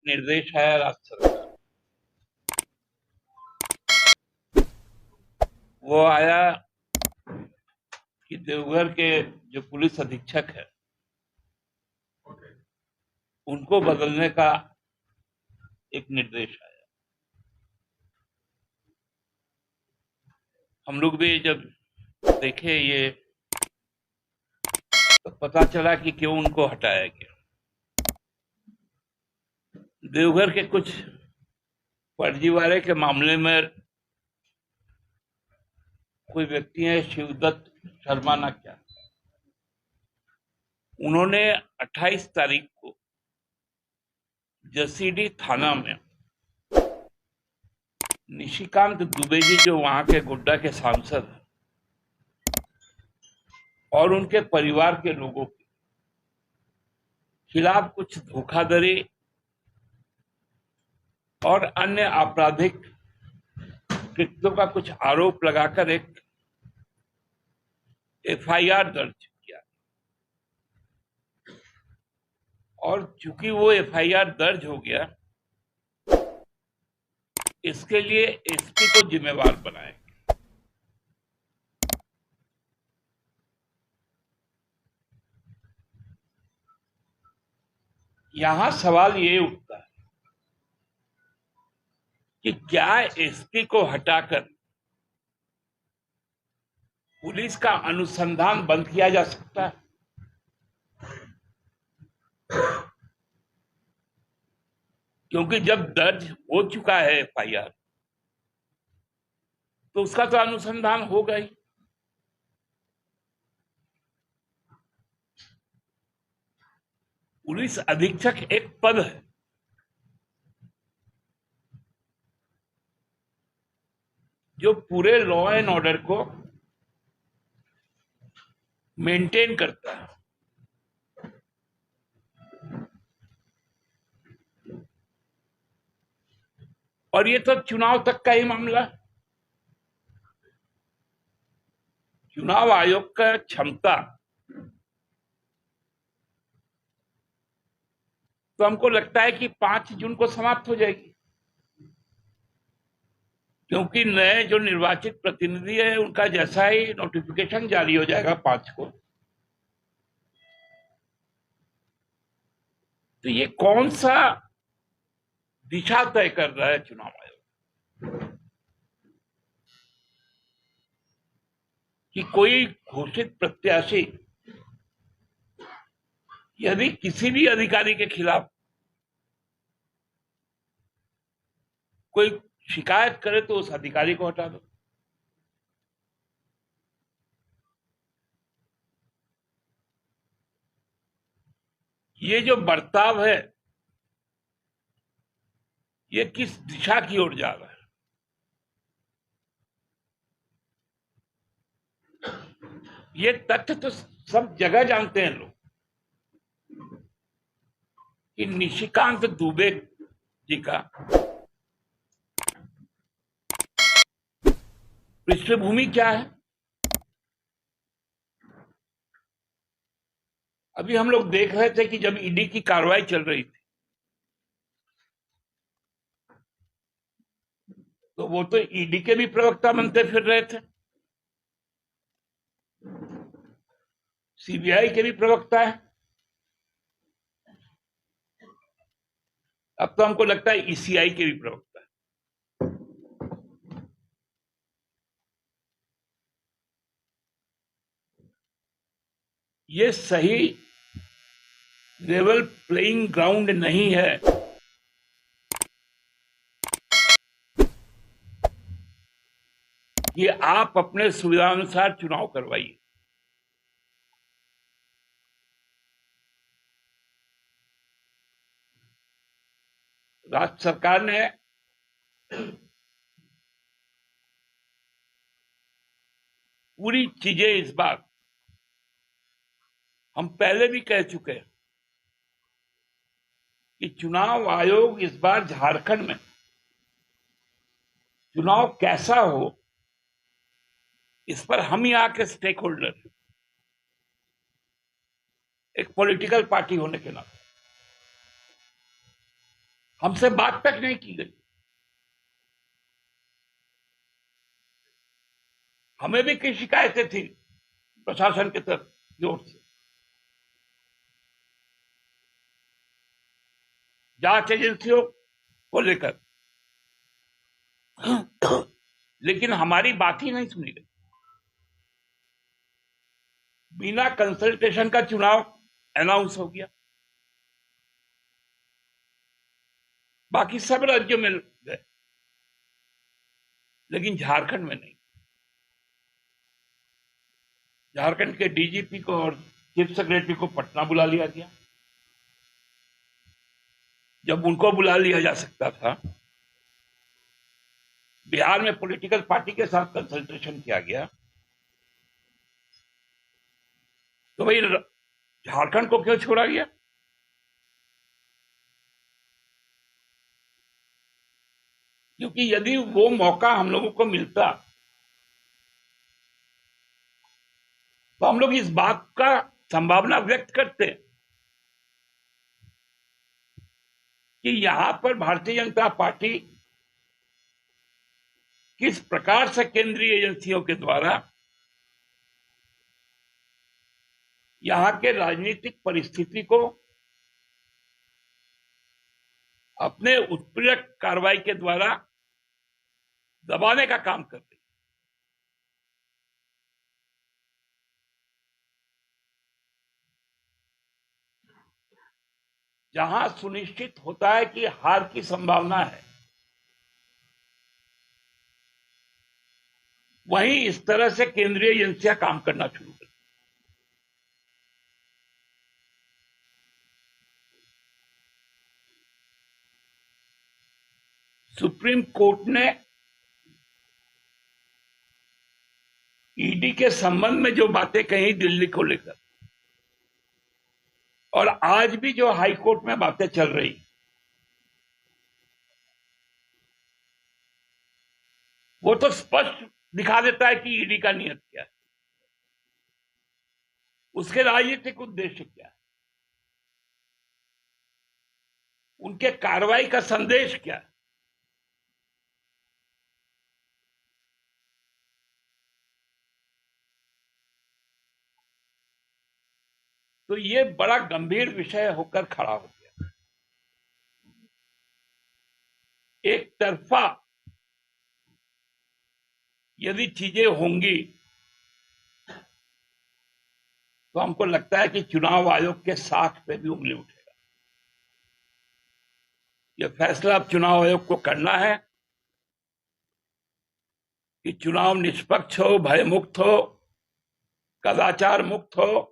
निर्देश आया राज्य सरकार, वो आया कि देवघर के जो पुलिस अधीक्षक है उनको बदलने का एक निर्देश आया। हम लोग भी जब देखे ये तो पता चला कि क्यों उनको हटाया गया। देवघर के कुछ फर्जीवाड़े के मामले में कोई व्यक्ति है शिवदत्त शर्मा ना क्या, उन्होंने 28 तारीख को जसीडीह थाना में निशिकांत दुबे जी जो वहां के गोड्डा के सांसद हैं और उनके परिवार के लोगों के खिलाफ कुछ धोखाधड़ी और अन्य आपराधिक कृत्यों का कुछ आरोप लगाकर एक एफआईआर दर्ज किया और चूंकि वो एफआईआर दर्ज हो गया, इसके लिए एसपी को जिम्मेवार बनाया। यहां सवाल ये उठता है कि क्या एसपी को हटाकर पुलिस का अनुसंधान बंद किया जा सकता है? क्योंकि जब दर्ज हो चुका है एफआईआर तो उसका तो अनुसंधान होगा ही। पुलिस अधीक्षक एक पद है जो पूरे लॉ एंड ऑर्डर को मेंटेन करता है। और ये तो चुनाव तक का ही मामला है। चुनाव आयोग का क्षमता तो हमको लगता है कि 5 जून को समाप्त हो जाएगी, क्योंकि नए जो निर्वाचित प्रतिनिधि है उनका जैसा ही नोटिफिकेशन जारी हो जाएगा 5 को, तो ये कौन सा दिशा तय कर रहा है चुनाव आयोग कि कोई घोषित प्रत्याशी यदि किसी भी अधिकारी के खिलाफ कोई शिकायत करे तो उस अधिकारी को हटा दो। ये जो बर्ताव है ये किस दिशा की ओर जा रहा है? ये तथ्य तो सब जगह जानते हैं लोग कि निशिकांत दुबे जी का पृष्ठभूमि क्या है। अभी हम लोग देख रहे थे कि जब ईडी की कार्रवाई चल रही थी तो वो तो ईडी के भी प्रवक्ता बनते फिर रहे थे, सीबीआई के भी प्रवक्ता है, अब तो हमको लगता है ईसीआई के भी प्रवक्ता है। ये सही लेवल प्लेइंग ग्राउंड नहीं है कि आप अपने सुविधानुसार चुनाव करवाइए। राज्य सरकार ने पूरी चीजें इस बार हम पहले भी कह चुके हैं कि चुनाव आयोग इस बार झारखंड में चुनाव कैसा हो इस पर हम यहाँ के स्टेक होल्डर, एक पॉलिटिकल पार्टी होने के नाते हमसे बात तक नहीं की गई। हमें भी कई शिकायतें थी प्रशासन की तरफ की ओर से, जांच एजेंसियों को लेकर, लेकिन हमारी बात ही नहीं सुनी गई। बिना कंसल्टेशन का चुनाव अनाउंस हो गया, बाकी सब राज्यों में गए, लेकिन झारखंड में नहीं। झारखंड के डीजीपी को और चीफ सेक्रेटरी को पटना बुला लिया गया। जब उनको बुला लिया जा सकता था, बिहार में पॉलिटिकल पार्टी के साथ कंसल्टेशन किया गया, तो भाई झारखंड को क्यों छोड़ा गया? क्योंकि यदि वो मौका हम लोगों को मिलता तो हम लोग इस बात का संभावना व्यक्त करते कि यहां पर भारतीय जनता पार्टी किस प्रकार से केंद्रीय एजेंसियों के द्वारा यहां के राजनीतिक परिस्थिति को अपने उत्पीड़क कार्रवाई के द्वारा दबाने का काम कर रही। जहां सुनिश्चित होता है कि हार की संभावना है, वहीं इस तरह से केंद्रीय एजेंसियां काम करना शुरू कर। सुप्रीम कोर्ट ने ईडी के संबंध में जो बातें कही दिल्ली को लेकर, और आज भी जो हाई कोर्ट में बातें चल रही, वो तो स्पष्ट दिखा देता है कि ईडी का नियत क्या है, उसके राजनीतिक उद्देश्य क्या है, उनके कार्रवाई का संदेश क्या है। तो ये बड़ा गंभीर विषय होकर खड़ा हो गया। एक तरफा यदि चीजें होंगी तो हमको लगता है कि चुनाव आयोग के साथ पे भी उंगली उठेगा। यह फैसला अब चुनाव आयोग को करना है कि चुनाव निष्पक्ष हो, भयमुक्त हो, कदाचार मुक्त हो,